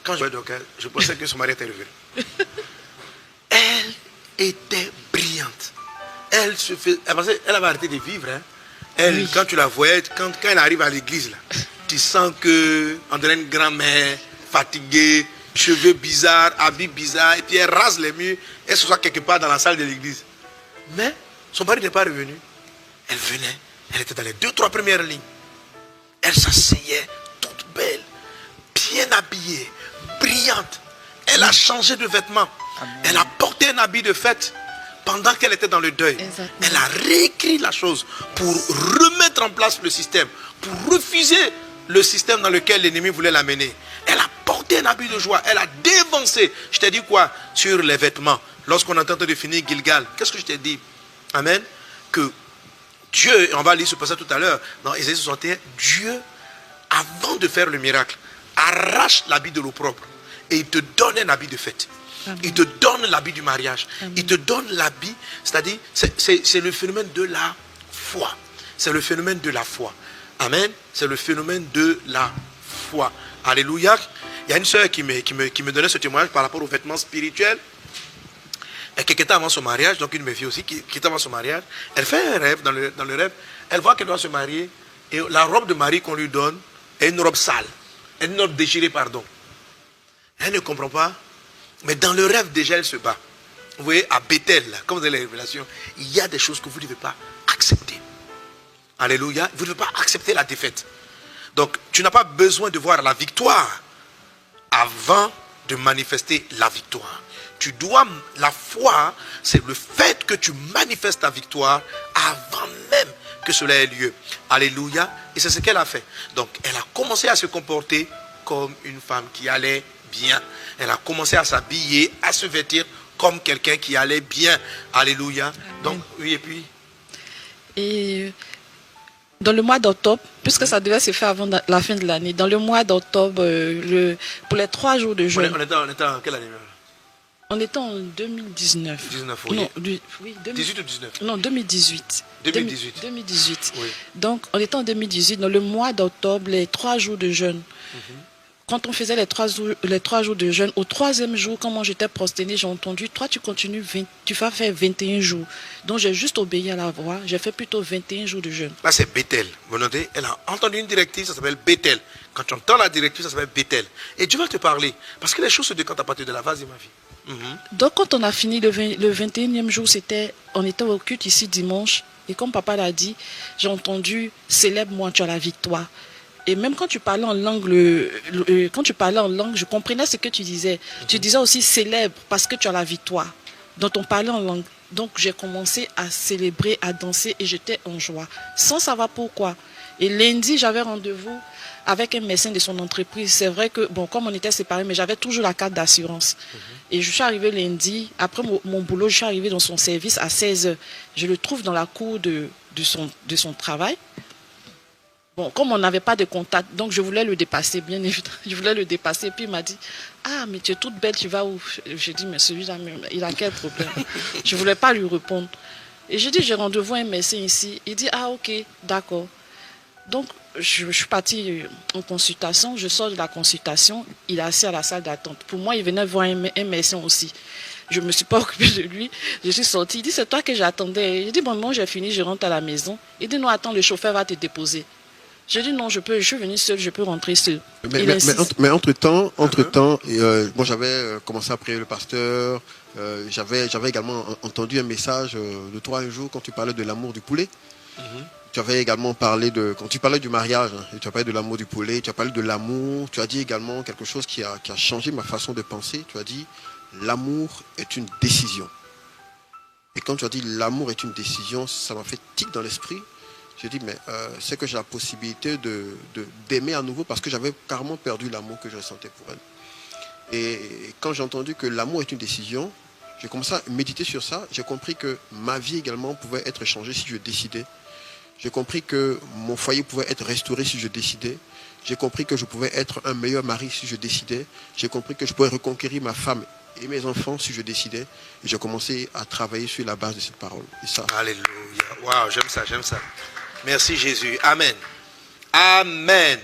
quand je voyais donc je pensais que son mari était revenu. Elle était brillante. Elle avait arrêté de vivre. Hein. Elle, oui. Quand tu la voyais, quand elle arrive à l'église, là, tu sens qu'on dirait une grand-mère fatiguée, cheveux bizarres, habits bizarres, et puis elle rase les murs, elle se soit quelque part dans la salle de l'église. Mais son mari n'est pas revenu. Elle venait, elle était dans les 2-3 premières lignes. Elle s'asseyait, toute belle, bien habillée, brillante. Elle a changé de vêtements. Amen. Elle a porté un habit de fête. Pendant qu'elle était dans le deuil, exactement. Elle a réécrit la chose pour remettre en place le système, pour refuser le système dans lequel l'ennemi voulait l'amener. Elle a porté un habit de joie, elle a dévancé. Je t'ai dit quoi? Sur les vêtements. Lorsqu'on est en train de finir Gilgal, qu'est-ce que je t'ai dit? Amen. Que Dieu, on va lire ce passage tout à l'heure, dans Ésaïe 61, Dieu, avant de faire le miracle, arrache l'habit de l'opprobre et il te donne un habit de fête. Amen. Il te donne l'habit du mariage. Amen. Il te donne l'habit, c'est-à-dire, c'est le phénomène de la foi. C'est le phénomène de la foi. Amen. C'est le phénomène de la foi. Alléluia. Il y a une sœur qui me donnait ce témoignage par rapport aux vêtements spirituels. Et quelqu'un avant son mariage, donc une de mes filles aussi, qui est avant son mariage, elle fait un rêve, dans le rêve, elle voit qu'elle doit se marier, et la robe de mariée qu'on lui donne est une robe sale, une robe déchirée, pardon. Elle ne comprend pas. Mais dans le rêve, déjà, elle se bat. Vous voyez, à Bethel, là, comme vous avez les révélations, il y a des choses que vous ne devez pas accepter. Alléluia. Vous ne devez pas accepter la défaite. Donc, tu n'as pas besoin de voir la victoire avant de manifester la victoire. Tu dois, la foi, c'est le fait que tu manifestes ta victoire avant même que cela ait lieu. Alléluia. Et c'est ce qu'elle a fait. Donc, elle a commencé à se comporter comme une femme qui allait bien. Elle a commencé à s'habiller, à se vêtir comme quelqu'un qui allait bien. Alléluia. Amen. Donc, oui, et puis. Et dans le mois d'octobre, puisque ça devait se faire avant la fin de l'année, dans le mois d'octobre, pour les 3 jours de jeûne. On était en quelle année? On était en 2019. 19, oui. Non, oui, 18 ou 19? Non, 2018. 2018. 2018. Oui. Donc, on était en 2018, dans le mois d'octobre, les 3 jours de jeûne. Quand on faisait les 3 jours de jeûne, au 3e jour, quand moi j'étais prosternée, j'ai entendu, toi tu continues, tu vas faire 21 jours. Donc j'ai juste obéi à la voix, j'ai fait plutôt 21 jours de jeûne. Là c'est Bethel. Vous notez, elle a entendu une directive, ça s'appelle Bethel. Quand tu entends la directive, ça s'appelle Bethel. Et Dieu va te parler. Parce que les choses se décantent à partir de là. Vas-y ma vie. Donc quand on a fini le 21e jour, on était au culte ici dimanche. Et comme papa l'a dit, j'ai entendu, célèbre-moi, tu as la victoire. Et même quand tu parlais en langue, je comprenais ce que tu disais. Tu disais aussi célèbre parce que tu as la victoire. Donc on parlait en langue. Donc j'ai commencé à célébrer, à danser et j'étais en joie. Sans savoir pourquoi. Et lundi, j'avais rendez-vous avec un médecin de son entreprise. C'est vrai que, bon, comme on était séparés, mais j'avais toujours la carte d'assurance. Et je suis arrivée lundi, après mon boulot, je suis arrivée dans son service à 16h. Je le trouve dans la cour de son travail. Bon, comme on n'avait pas de contact, donc je voulais le dépasser, bien évidemment. Je voulais le dépasser. Puis il m'a dit, ah, mais tu es toute belle, tu vas où? J'ai dit, mais celui-là, il a quel problème? Je ne voulais pas lui répondre. Et j'ai dit, j'ai rendez-vous un médecin ici. Il dit, ah, ok, d'accord. Donc, je suis partie en consultation. Je sors de la consultation. Il est assis à la salle d'attente. Pour moi, il venait voir un médecin aussi. Je ne me suis pas occupée de lui. Je suis sortie. Il dit, c'est toi que j'attendais. J'ai dit, bon, moi, j'ai fini, je rentre à la maison. Il dit, non, attends, le chauffeur va te déposer. Je dis non, je suis venue seule, je peux rentrer seule. Mais entre-temps, moi j'avais commencé à prier le pasteur. J'avais également entendu un message de toi un jour quand tu parlais de l'amour du poulet. Tu avais également parlé quand tu parlais du mariage, hein, et tu as parlé de l'amour du poulet, tu as parlé de l'amour, tu as dit également quelque chose qui a changé ma façon de penser. Tu as dit l'amour est une décision. Et quand tu as dit l'amour est une décision, ça m'a fait tic dans l'esprit. J'ai dit, mais c'est que j'ai la possibilité d'aimer à nouveau parce que j'avais carrément perdu l'amour que je ressentais pour elle. Et quand j'ai entendu que l'amour est une décision, j'ai commencé à méditer sur ça. J'ai compris que ma vie également pouvait être changée si je décidais. J'ai compris que mon foyer pouvait être restauré si je décidais. J'ai compris que je pouvais être un meilleur mari si je décidais. J'ai compris que je pouvais reconquérir ma femme et mes enfants si je décidais. Et j'ai commencé à travailler sur la base de cette parole. Et ça. Alléluia. Waouh, j'aime ça, j'aime ça. Merci Jésus. Amen. Amen.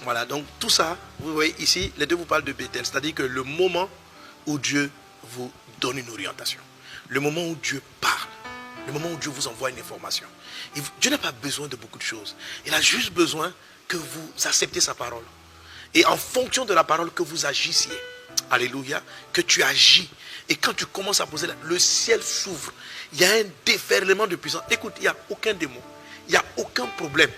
Voilà, donc tout ça, vous voyez ici, les deux vous parlent de Bethel. C'est-à-dire que le moment où Dieu vous donne une orientation, le moment où Dieu parle, le moment où Dieu vous envoie une information. Et Dieu n'a pas besoin de beaucoup de choses. Il a juste besoin que vous acceptez sa parole. Et en fonction de la parole, que vous agissiez. Alléluia. Que tu agis. Et quand tu commences à poser, le ciel s'ouvre. Il y a un déferlement de puissance. Écoute, il n'y a aucun démon. Il n'y a aucun problème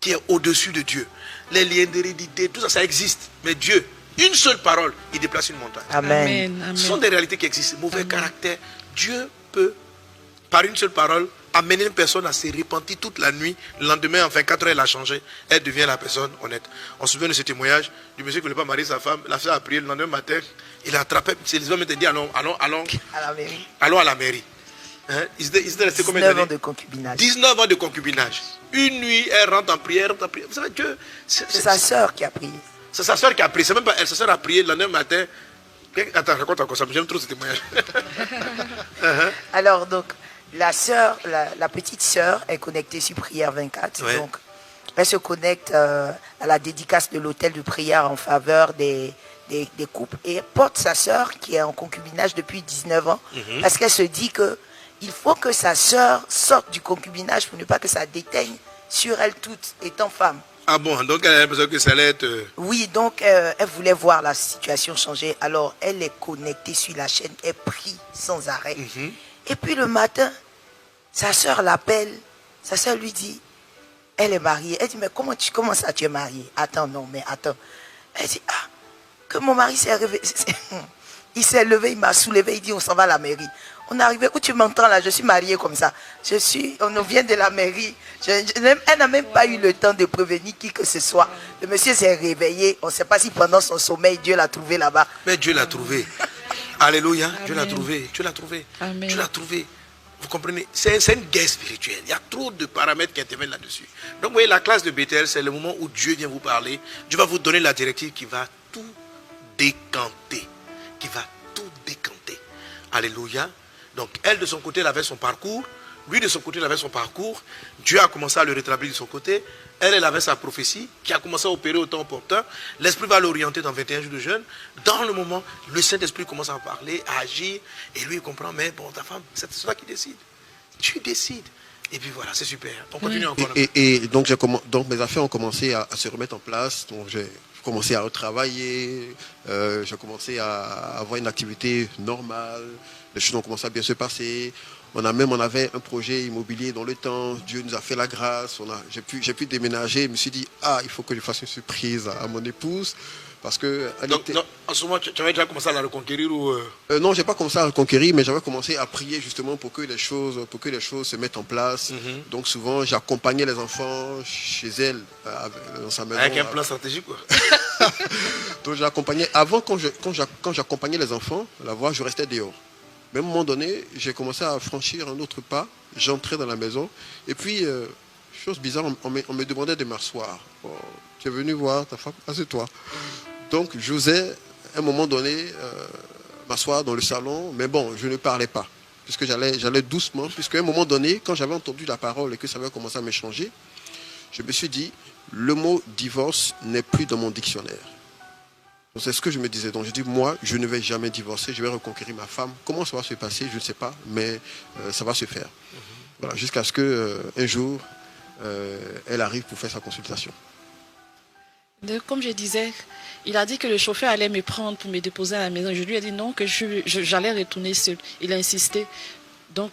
qui est au-dessus de Dieu. Les liens d'hérédité, tout ça, ça existe. Mais Dieu, une seule parole, il déplace une montagne. Amen. Amen. Ce sont des réalités qui existent. Mauvais Amen. caractère. Dieu peut, par une seule parole, amener une personne à se repentir toute la nuit. Le lendemain, enfin 4 heures, elle a changé. Elle devient la personne honnête. On se souvient de ce témoignage du monsieur qui ne voulait pas marier sa femme. La femme a prié le lendemain matin. Il a attrapé. Les hommes étaient dit allons À la mairie. à la mairie. Hein? Ils étaient restés combien 19 ans d'années? de concubinage. 19 ans de concubinage. Une nuit, elle rentre en prière. Vous savez, Dieu, C'est sa sœur qui a prié. c'est sa soeur qui a prié. C'est même pas elle. Sa soeur a prié le lendemain matin. Attends, raconte encore ça. J'aime trop ce témoignage. Alors donc, la sœur, la petite sœur est connectée sur Prière 24. Ouais. Donc, elle se connecte à la dédicace de l'hôtel de prière en faveur des couples et elle porte sa sœur qui est en concubinage depuis 19 ans parce qu'elle se dit que il faut que sa sœur sorte du concubinage pour ne pas que ça déteigne sur elle toute étant femme. Ah bon, donc elle a l'impression que ça allait être... Oui, donc elle voulait voir la situation changer. Alors elle est connectée sur la chaîne, elle prie sans arrêt. Et puis le matin, sa sœur l'appelle, sa sœur lui dit, elle est mariée. Elle dit, mais comment ça tu es mariée? Attends, non, mais attends. Elle dit, ah, que mon mari s'est réveillé. Il s'est levé, il m'a soulevé, il dit, on s'en va à la mairie. On est arrivé, où tu m'entends là, je suis mariée comme ça. On vient de la mairie. Elle n'a même pas eu le temps de prévenir qui que ce soit. Le monsieur s'est réveillé. On ne sait pas si pendant son sommeil, Dieu l'a trouvé là-bas. Mais Dieu l'a trouvé. Alléluia. Amen. Dieu l'a trouvé. Dieu l'a trouvé. Amen. Dieu l'a trouvé. Vous comprenez? C'est une guerre spirituelle. Il y a trop de paramètres qui interviennent là-dessus. Donc, vous voyez, la classe de Bethel, c'est le moment où Dieu vient vous parler. Dieu va vous donner la directive qui va tout décanter. Qui va tout décanter. Alléluia. Donc, elle, de son côté, elle avait son parcours. Lui, de son côté, il avait son parcours. Dieu a commencé à le rétablir de son côté. Elle avait sa prophétie qui a commencé à opérer au temps opportun. L'Esprit va l'orienter dans 21 jours de jeûne. Dans le moment, le Saint-Esprit commence à parler, à agir. Et lui, il comprend, mais bon, ta femme, c'est toi qui décide. Tu décides. Et puis voilà, c'est super. On continue encore. Et donc, mes affaires ont commencé à se remettre en place. Donc, j'ai commencé à retravailler. J'ai commencé à avoir une activité normale. Les choses ont commencé à bien se passer. On avait un projet immobilier dans le temps. Dieu nous a fait la grâce. J'ai pu déménager. Je me suis dit, il faut que je fasse une surprise à mon épouse. Parce que Donc, en ce moment, tu avais déjà commencé à la reconquérir ou non, je n'ai pas commencé à reconquérir, mais j'avais commencé à prier justement pour que les choses se mettent en place. Donc souvent, j'accompagnais les enfants chez elle, dans sa maison. avec un plan stratégique, quoi. Donc j'accompagnais. Avant, quand j'accompagnais les enfants, je restais dehors. Mais à un moment donné, j'ai commencé à franchir un autre pas. J'entrais dans la maison. Et puis, chose bizarre, on me demandait de m'asseoir. Oh, tu es venu voir ta femme, assieds-toi. Donc, j'osais, à un moment donné, m'asseoir dans le salon. Mais bon, je ne parlais pas. Puisque j'allais doucement. Puisqu'à un moment donné, quand j'avais entendu la parole et que ça avait commencé à me changer, je me suis dit, le mot divorce n'est plus dans mon dictionnaire. C'est ce que je me disais. Donc, je dis, moi, je ne vais jamais divorcer, je vais reconquérir ma femme. Comment ça va se passer, je ne sais pas, mais ça va se faire. Voilà, jusqu'à ce qu'un jour, elle arrive pour faire sa consultation. Comme je disais, il a dit que le chauffeur allait me prendre pour me déposer à la maison. Je lui ai dit non, que j'allais retourner seul. Il a insisté. Donc,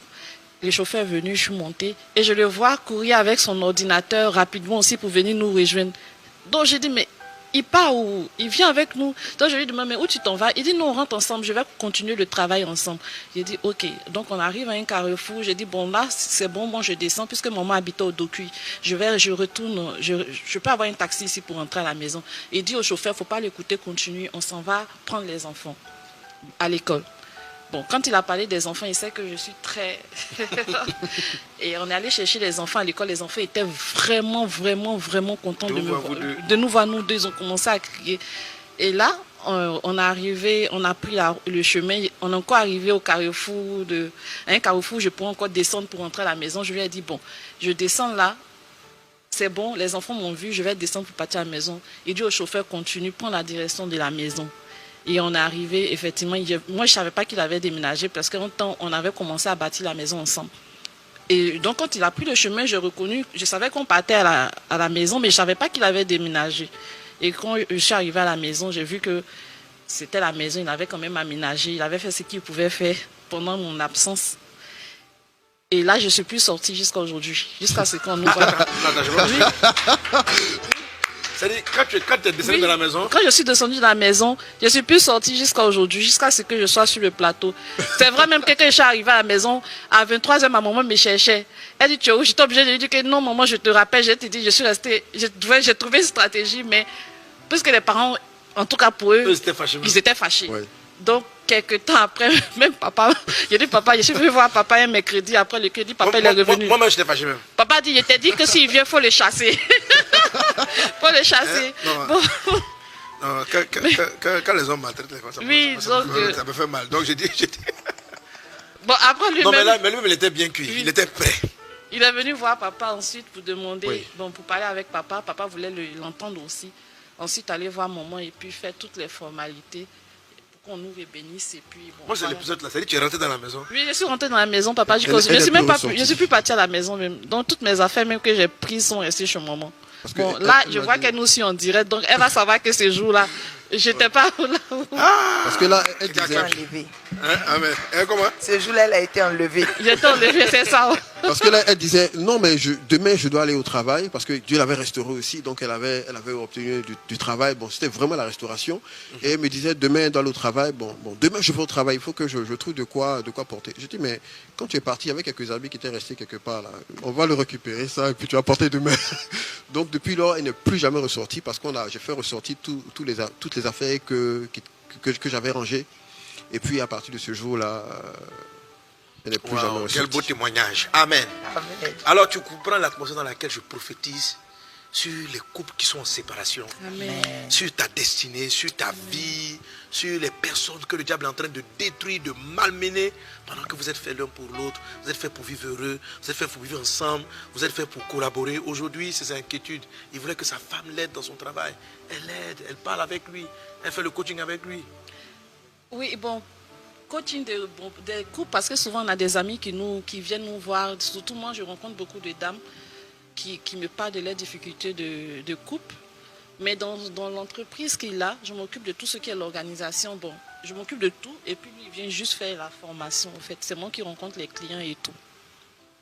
le chauffeur est venu, je suis montée. Et je le vois courir avec son ordinateur rapidement aussi pour venir nous rejoindre. Donc, j'ai dit, mais il part où? Il vient avec nous. Donc, je lui demande, mais où tu t'en vas? Il dit, non, on rentre ensemble, je vais continuer le travail ensemble. J'ai dit, ok. Donc, on arrive à un carrefour. J'ai dit, bon, là, c'est bon, moi, je descends, puisque maman habitait au Docuy. Je retourne, je peux avoir un taxi ici pour rentrer à la maison. Il dit au chauffeur, il ne faut pas l'écouter, continue. On s'en va prendre les enfants à l'école. Bon, quand il a parlé des enfants, il sait que je suis très... Et on est allé chercher les enfants à l'école. Les enfants étaient vraiment, vraiment, vraiment contents de nous voir. Nous deux, ils ont commencé à crier. Et là, on est arrivé, on a pris le chemin. On est encore arrivé au carrefour, un carrefour où je pourrais encore descendre pour rentrer à la maison. Je lui ai dit, bon, je descends là. C'est bon, les enfants m'ont vu, je vais descendre pour partir à la maison. Il dit au chauffeur, continue, prends la direction de la maison. Et on est arrivé, effectivement, moi je ne savais pas qu'il avait déménagé parce qu'en temps, on avait commencé à bâtir la maison ensemble. Et donc quand il a pris le chemin, j'ai reconnu, je savais qu'on partait à la maison, mais je ne savais pas qu'il avait déménagé. Et quand je suis arrivée à la maison, j'ai vu que c'était la maison, il avait quand même aménagé, il avait fait ce qu'il pouvait faire pendant mon absence. Et là, je ne suis plus sortie jusqu'à aujourd'hui, jusqu'à ce qu'on nous voit. C'est-à-dire, quand tu es descendu de la maison... Quand je suis descendue de la maison, je ne suis plus sortie jusqu'à aujourd'hui, jusqu'à ce que je sois sur le plateau. C'est vrai même que quand je suis arrivée à la maison, à 23h, ma maman me cherchait. Elle dit, tu es où? J'étais obligée de lui dire que non, maman, je te rappelle, je te dis, je suis restée, j'ai trouvé une stratégie, mais puisque les parents, en tout cas pour eux, ils étaient fâchés. Ouais. Donc, quelques temps après, même papa, j'ai dit, papa, je suis venu voir papa un mercredi, après le mercredi, papa il est revenu. Moi-même, j'étais fâché même. Papa dit, je t'ai dit que s'il vient, il faut le chasser. Faut le chasser. Non, bon. Non, quand les hommes maltraitent les femmes, ça me fait mal. Donc, j'ai dit... Bon, après lui-même... Non, mais lui-même, il était bien cuit. Oui. Il était prêt. Il est venu voir papa ensuite pour demander... Oui. Bon, pour parler avec papa. Papa voulait l'entendre aussi. Ensuite, aller voir maman et puis faire toutes les formalités. Qu'on nous bénisse et puis bon, moi c'est l'épisode là, c'est-à-dire tu es rentré dans la maison. Oui, je suis rentrée dans la maison, papa. Je suis plus partie à la maison même. Donc toutes mes affaires même que j'ai prises sont restées chez maman. Bon, là, je vois qu'elle nous suit en direct, donc elle va savoir que ce jour-là, j'étais pas là. Parce que là, elle disait... enlevée. Comment? Ce jour-là, elle a été enlevée. J'étais enlevée, c'est ça. Parce que là, elle disait, non, mais demain, je dois aller au travail, parce que Dieu l'avait restauré aussi, donc elle avait obtenu du travail. Bon, c'était vraiment la restauration. Et elle me disait, demain, elle doit aller au travail. Bon, demain, je vais au travail, il faut que je trouve de quoi porter. Je dis, mais quand tu es parti, il y avait quelques habits qui étaient restés quelque part, là. On va le récupérer, ça, et puis tu vas porter demain. Donc, depuis lors, elle n'est plus jamais ressortie, parce j'ai fait ressortir toutes les affaires que j'avais rangées. Et puis, à partir de ce jour-là, elle n'est plus jamais ressortie. Quel beau témoignage. Amen. Amen. Alors, tu comprends l'atmosphère dans laquelle je prophétise sur les couples qui sont en séparation. Amen. Sur ta destinée, sur ta vie, sur les personnes que le diable est en train de détruire, de malmener, pendant que vous êtes faits l'un pour l'autre, vous êtes faits pour vivre heureux, vous êtes faits pour vivre ensemble, vous êtes faits pour collaborer. Aujourd'hui, c'est ses inquiétudes. Il voulait que sa femme l'aide dans son travail. Elle l'aide, elle parle avec lui, elle fait le coaching avec lui. Oui, bon, coaching des couples, parce que souvent on a des amis qui viennent nous voir. Surtout moi, je rencontre beaucoup de dames qui me parlent de leurs difficultés de couple. Mais dans l'entreprise qu'il a, je m'occupe de tout ce qui est l'organisation. Bon, je m'occupe de tout et puis lui, il vient juste faire la formation. En fait, c'est moi qui rencontre les clients et tout,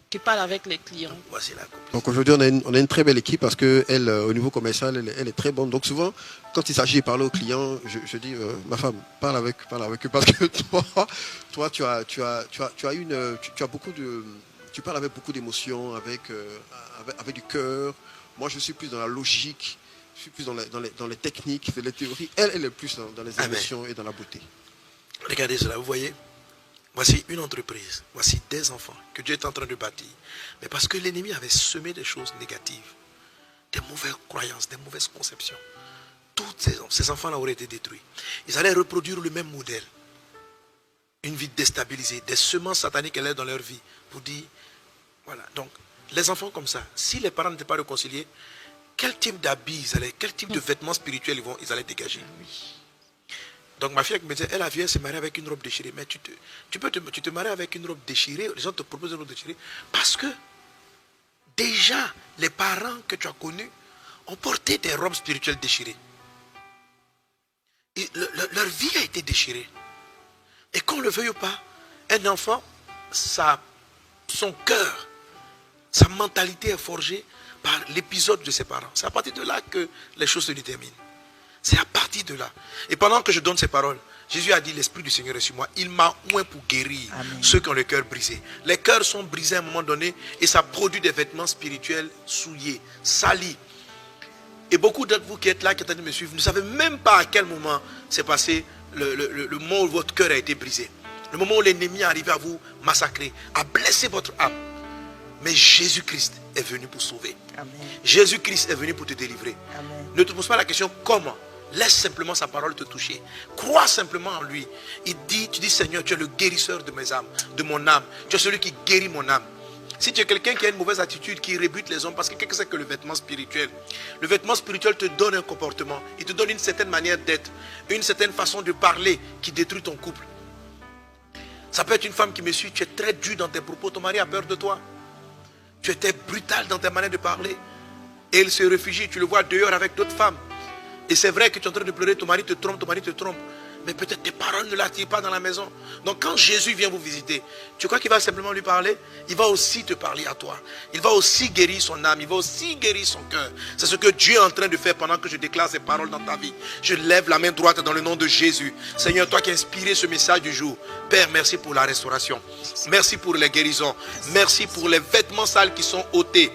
qui parle avec les clients. Voici la couple. Donc aujourd'hui, on a une très belle équipe parce qu'elle, au niveau commercial, elle est très bonne. Donc souvent, quand il s'agit de parler aux clients, je dis, ma femme, parle avec eux parce que toi, tu as beaucoup de... Tu parles avec beaucoup d'émotions, avec du cœur. Moi, je suis plus dans la logique, je suis plus dans les techniques, les théories. Elle est plus dans les émotions et dans la beauté. Regardez cela, vous voyez. Voici une entreprise, voici des enfants que Dieu est en train de bâtir. Mais parce que l'ennemi avait semé des choses négatives, des mauvaises croyances, des mauvaises conceptions, tous ces enfants-là auraient été détruits. Ils allaient reproduire le même modèle. Une vie déstabilisée, des semences sataniques allaient dans leur vie. Vous dites, voilà. Donc, les enfants comme ça, si les parents n'étaient pas réconciliés, quel type d'habits quel type de vêtements spirituels ils allaient dégager? Donc ma fille me disait, elle vient se marier avec une robe déchirée. Mais tu te maries avec une robe déchirée, les gens te proposent une robe déchirée parce que déjà les parents que tu as connus ont porté des robes spirituelles déchirées. Et leur vie a été déchirée. Et qu'on le veuille ou pas, un enfant, son cœur, sa mentalité est forgée par l'épisode de ses parents. C'est à partir de là que les choses se déterminent. C'est à partir de là. Et pendant que je donne ces paroles, Jésus a dit, l'Esprit du Seigneur est sur moi. Il m'a oint pour guérir ceux qui ont le cœur brisé. Les cœurs sont brisés à un moment donné et ça produit des vêtements spirituels souillés, salis. Et beaucoup d'entre vous qui êtes là, qui êtes en train de me suivre, ne savez même pas à quel moment s'est passé le moment où votre cœur a été brisé. Le moment où l'ennemi est arrivé à vous massacrer, à blesser votre âme. Mais Jésus-Christ est venu pour sauver. Jésus-Christ est venu pour te délivrer. Amen. Ne te pose pas la question comment. Laisse simplement sa parole te toucher. Crois simplement en lui. Tu dis Seigneur, tu es le guérisseur de mes âmes, de mon âme. Tu es celui qui guérit mon âme. Si tu es quelqu'un qui a une mauvaise attitude, qui rebute les hommes, parce que qu'est-ce que c'est que le vêtement spirituel? Le vêtement spirituel te donne un comportement. Il te donne une certaine manière d'être, une certaine façon de parler qui détruit ton couple. Ça peut être une femme qui me suit, tu es très dur dans tes propos, ton mari a peur de toi. Tu étais brutal dans ta manière de parler. Et il se réfugie, tu le vois dehors avec d'autres femmes. Et c'est vrai que tu es en train de pleurer, ton mari te trompe. Mais peut-être tes paroles ne l'attirent pas dans la maison. Donc quand Jésus vient vous visiter, tu crois qu'il va simplement lui parler? Il va aussi te parler à toi. Il va aussi guérir son âme, il va aussi guérir son cœur. C'est ce que Dieu est en train de faire pendant que je déclare ces paroles dans ta vie. Je lève la main droite dans le nom de Jésus. Seigneur, toi qui as inspiré ce message du jour, Père, merci pour la restauration. Merci pour les guérisons. Merci pour les vêtements sales qui sont ôtés,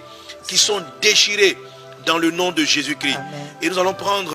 qui sont déchirés dans le nom de Jésus-Christ. Et nous allons prendre